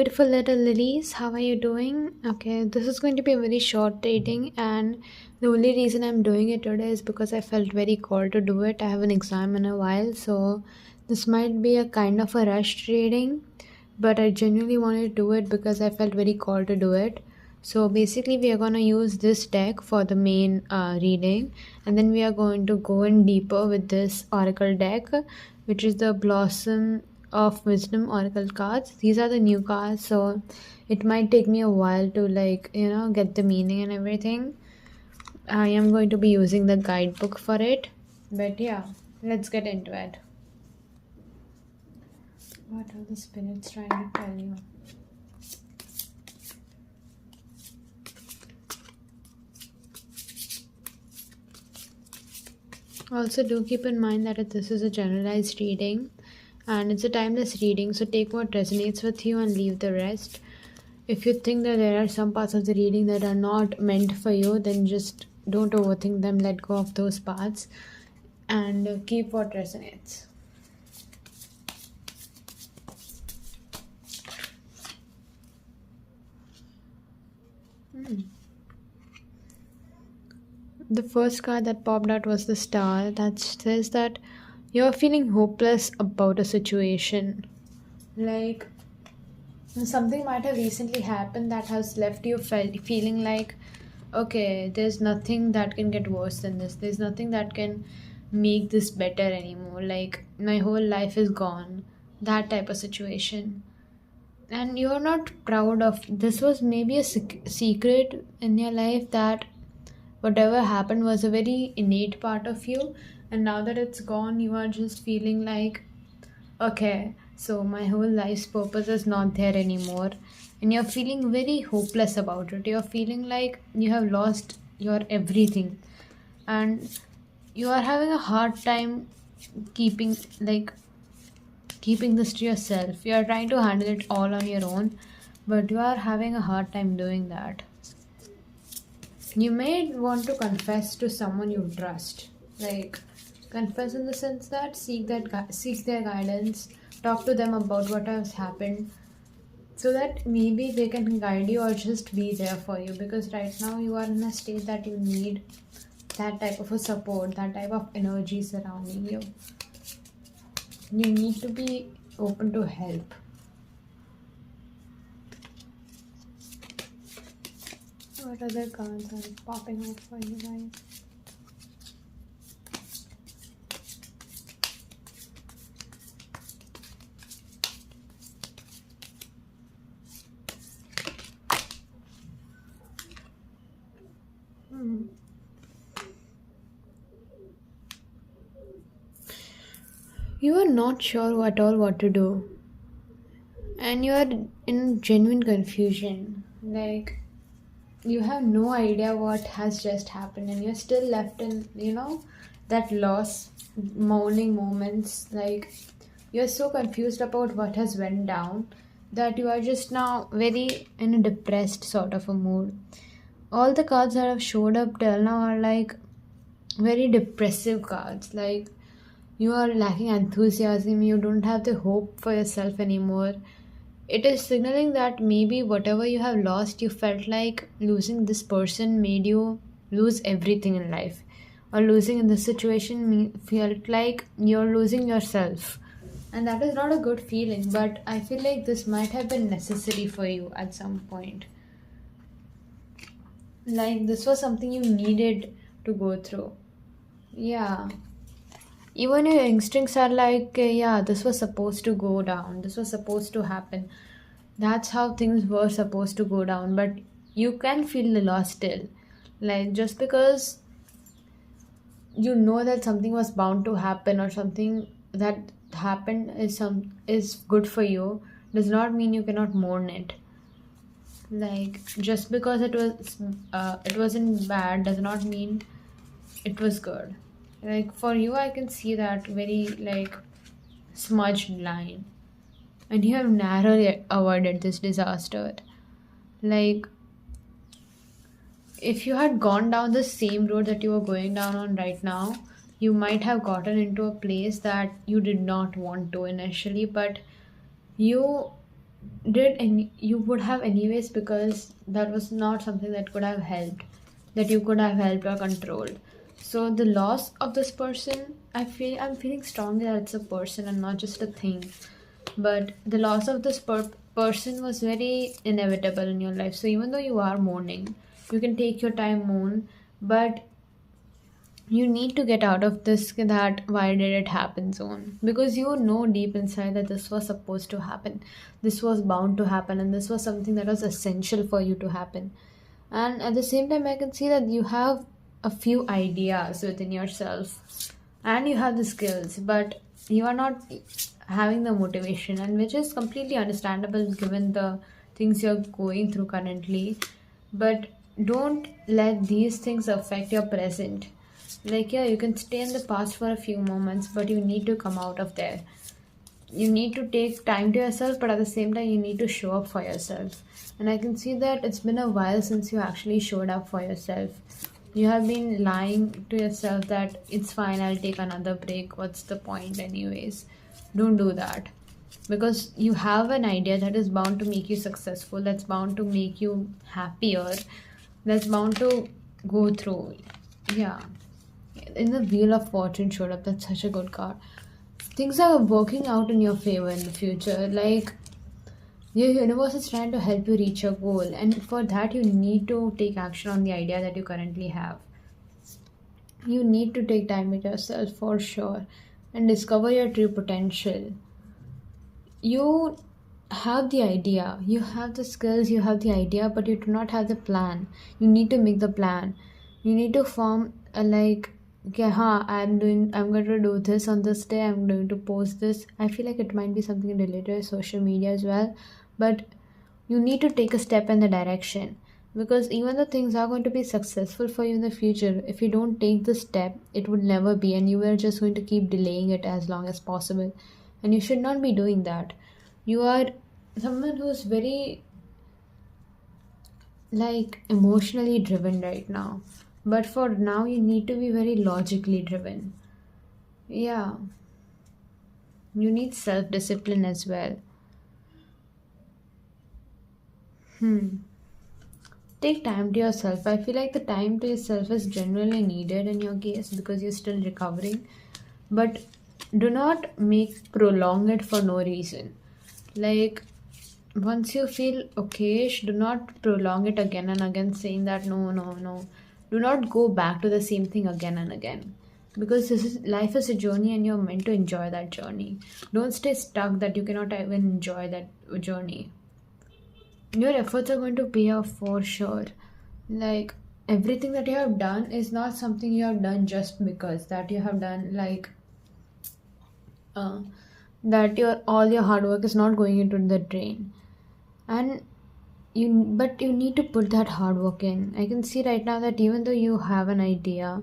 beautiful little lilies. How are you doing? Okay, this is going to be a very short reading, and the only reason I'm doing it today is because I felt very called to do it. I have an exam in a while, so this might be a kind of a rushed reading, but I genuinely wanted to do it because I felt very called to do it. So basically, we are going to use this deck for the main reading, and then we are going to go in deeper with this oracle deck, which is the Blossom of Wisdom oracle cards. These are the new cards, so it might take me a while to get the meaning and everything. I am going to be using the guidebook for it, but yeah, let's get into it. What are the spirits trying to tell you? Also, do keep in mind that this is a generalized reading and it's a timeless reading, so take what resonates with you and leave the rest. If you think that there are some parts of the reading that are not meant for you, then just don't overthink them, let go of those parts, and keep what resonates. The first card that popped out was the Star, that says that you're feeling hopeless about a situation. Like something might have recently happened that has left you feeling like, okay, there's nothing that can get worse than this. There's nothing that can make this better anymore. Like my whole life is gone. That type of situation. And you're not proud of this. Was maybe a secret in your life that whatever happened was a very innate part of you, and now that it's gone, you are just feeling like, okay, so my whole life's purpose is not there anymore, and you're feeling very hopeless about it. You're feeling like you have lost your everything, and you are having a hard time keeping keeping this to yourself. You are trying to handle it all on your own, but you are having a hard time doing that. You may want to confess to someone you trust. Like confess in the sense that seek their guidance, talk to them about what has happened, so that maybe they can guide you or just be there for you, because right now you are in a state that you need that type of a support, that type of energy surrounding you. You need to be open to help. What other cards are popping out for you guys? You are not sure at all what to do, and you are in genuine confusion. Like you have no idea what has just happened, and you're still left in that loss mourning moments. Like you're so confused about what has went down that you are just now very in a depressed sort of a mood. All the cards that have showed up till now are like very depressive cards. Like you are lacking enthusiasm, you don't have the hope for yourself anymore. It is signaling that maybe whatever you have lost, you felt like losing this person made you lose everything in life, or losing in this situation felt like you're losing yourself, and that is not a good feeling. But I feel like this might have been necessary for you at some point. Like this was something you needed to go through. Yeah, even your instincts are like, yeah, this was supposed to go down, this was supposed to happen, that's how things were supposed to go down. But you can feel the loss still. Like just because you know that something was bound to happen, or something that happened is good for you, does not mean you cannot mourn it. Like just because it wasn't bad does not mean it was good. Like for you, I can see that very like smudged line, and you have narrowly avoided this disaster. Like if you had gone down the same road that you are going down on right now, you might have gotten into a place that you did not want to initially, but you did any you would have anyways, because that was not something that could have helped, that you could have helped or controlled. So the loss of this person, I'm feeling strongly that it's a person and not just a thing. But the loss of this person was very inevitable in your life. So even though you are mourning, you can take your time mourn, but you need to get out of this that why did it happen zone, because you know deep inside that this was supposed to happen, this was bound to happen, and this was something that was essential for you to happen. And at the same time, I can see that you have a few ideas within yourself and you have the skills, but you are not having the motivation, and which is completely understandable given the things you're going through currently. But don't let these things affect your present. Like, yeah, you can stay in the past for a few moments, but you need to come out of there. You need to take time to yourself, but at the same time you need to show up for yourself. And I can see that it's been a while since you actually showed up for yourself. You have been lying to yourself that it's fine, I'll take another break, what's the point anyways. Don't do that, because you have an idea that is bound to make you successful, that's bound to make you happier, that's bound to go through. Yeah, in the Wheel of Fortune showed up. That's such a good card. Things are working out in your favor in the future. Like, your universe is trying to help you reach your goal, and for that, you need to take action on the idea that you currently have. You need to take time with yourself for sure and discover your true potential. You have the idea, you have the skills, you have the idea, but you do not have the plan. You need to make the plan. You need to form a, like, okay, I'm going to do this on this day, I'm going to post this. I feel like it might be something related to social media as well, but you need to take a step in the direction, because even though things are going to be successful for you in the future, if you don't take the step, it would never be, and you are just going to keep delaying it as long as possible. And you should not be doing that. You are someone who's very, like, emotionally driven right now, but for now you need to be very logically driven. Yeah, you need self discipline as well. Take time to yourself. I feel like the time to yourself is generally needed in your case because you're still recovering, but do not make prolong it for no reason. Like, once you feel okay, do not prolong it again and again, saying that no, no, no. Do not go back to the same thing again and again, because this is life is a journey and you're meant to enjoy that journey. Don't stay stuck that you cannot even enjoy that journey. Your efforts are going to pay off for sure. Like, everything that you have done is not something you have done just because that you have done, like, uh, that your all your hard work is not going into the drain. And you but you need to put that hard work in. I can see right now that even though you have an idea,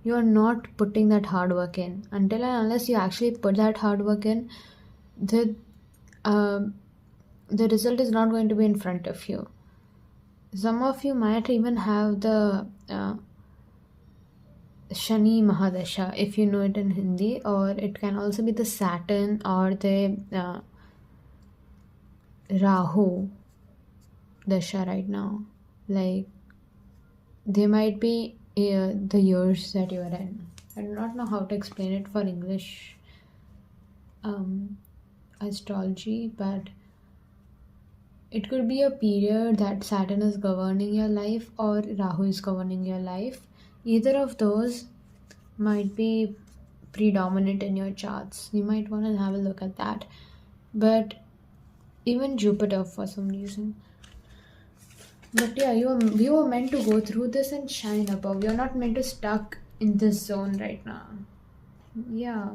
you are not putting that hard work in. Until and unless you actually put that hard work in, the um the result is not going to be in front of you. Some of you might even have the Shani Mahadasha, if you know it in Hindi, or it can also be the Saturn or the Rahu Dasha right now. Like, they might be the years that you are in. I do not know how to explain it for English um, astrology, but it could be a period that Saturn is governing your life or Rahu is governing your life. Either of those might be predominant in your charts. You might want to have a look at that. But even Jupiter for some reason. But yeah, you were meant to go through this and shine above. You're not meant to stuck in this zone right now. Yeah.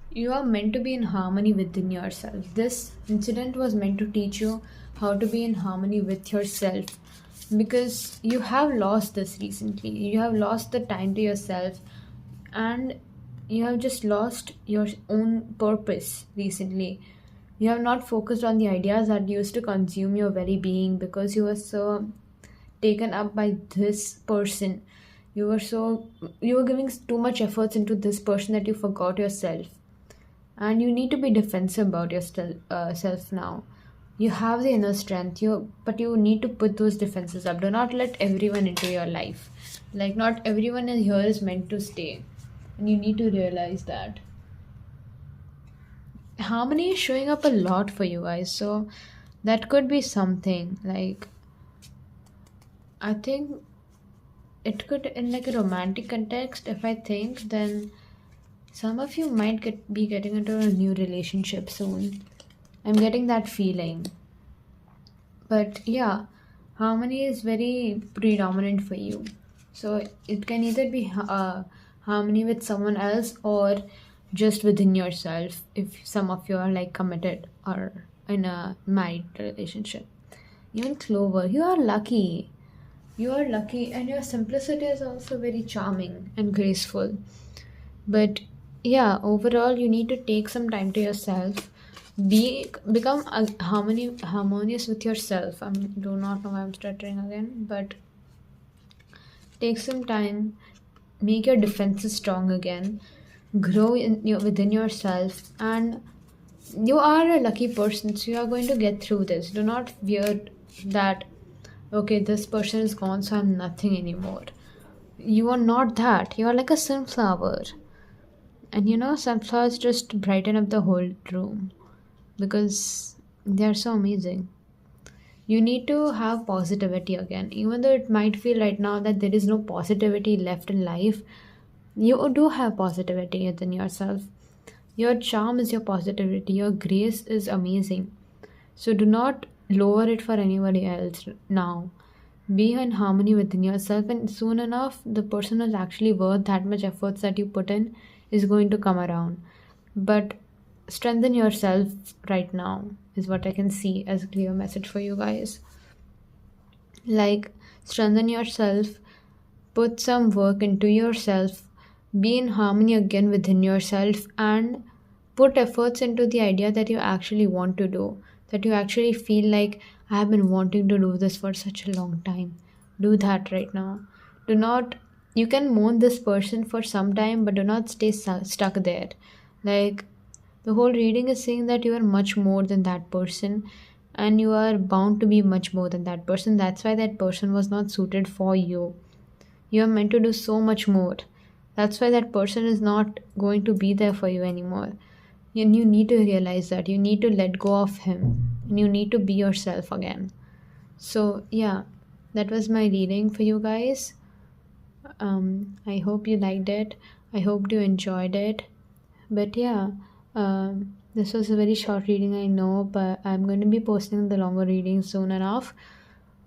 You are meant to be in harmony within yourself. This incident was meant to teach you how to be in harmony with yourself, because you have lost this recently. You have lost the time to yourself, and you have just lost your own purpose recently. You have not focused on the ideas that used to consume your very being, because you were so taken up by this person. You were giving too much efforts into this person that you forgot yourself. and you need to be defensive about your self now. You have the inner strength, but you need to put those defenses up. Do not let everyone into your life. Like, not everyone in here is meant to stay, and you need to realize that. Harmony is showing up a lot for you guys, so that could be something. Like, I think it could, in like a romantic context, if I think, then some of you might be getting into a new relationship soon. I'm getting that feeling. But yeah, harmony is very predominant for you. So it can either be harmony with someone else or just within yourself, if some of you are like committed or in a married relationship. Even Clover, you are lucky. You are lucky, and your simplicity is also very charming and graceful. But yeah, overall, you need to take some time to yourself. Become harmonious with yourself. I do not know why I'm stuttering again, but take some time. Make your defenses strong again. Grow within yourself, and you are a lucky person. So you are going to get through this. Do not fear that. Okay, this person is gone, so I'm nothing anymore. You are not that. You are like a sunflower. And sunflowers just brighten up the whole room because they are so amazing. You need to have positivity again. Even though it might feel right now that there is no positivity left in life, you do have positivity within yourself. Your charm is your positivity, your grace is amazing. So do not lower it for anybody else now. Be in harmony within yourself, and soon enough, the person who's actually worth that much efforts that you put in is going to come around. But strengthen yourself right now, is what I can see as a clear message for you guys. Like, strengthen yourself, put some work into yourself, be in harmony again within yourself, and put efforts into the idea that you actually want to do, that you actually feel like, I have been wanting to do this for such a long time. Do that right now. Do not, you can mourn this person for some time, but do not stay stuck there. Like, the whole reading is saying that you are much more than that person, and you are bound to be much more than that person. That's why that person was not suited for you. You are meant to do so much more. That's why that person is not going to be there for you anymore. And you need to realize that. You need to let go of him. And you need to be yourself again. So, yeah, that was my reading for you guys. I hope you liked it. I hope you enjoyed it. But yeah, this was a very short reading, I know, but I'm going to be posting the longer reading soon enough.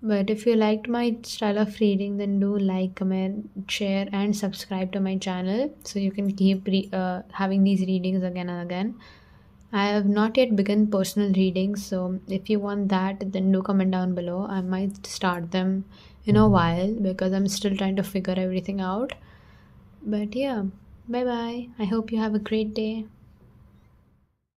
But if you liked my style of reading, then do like, comment, share, and subscribe to my channel so you can keep having these readings again and again. I have not yet begun personal readings, so if you want that, then do comment down below. I might start them in a while because I'm still trying to figure everything out. But yeah, bye bye. I hope you have a great day.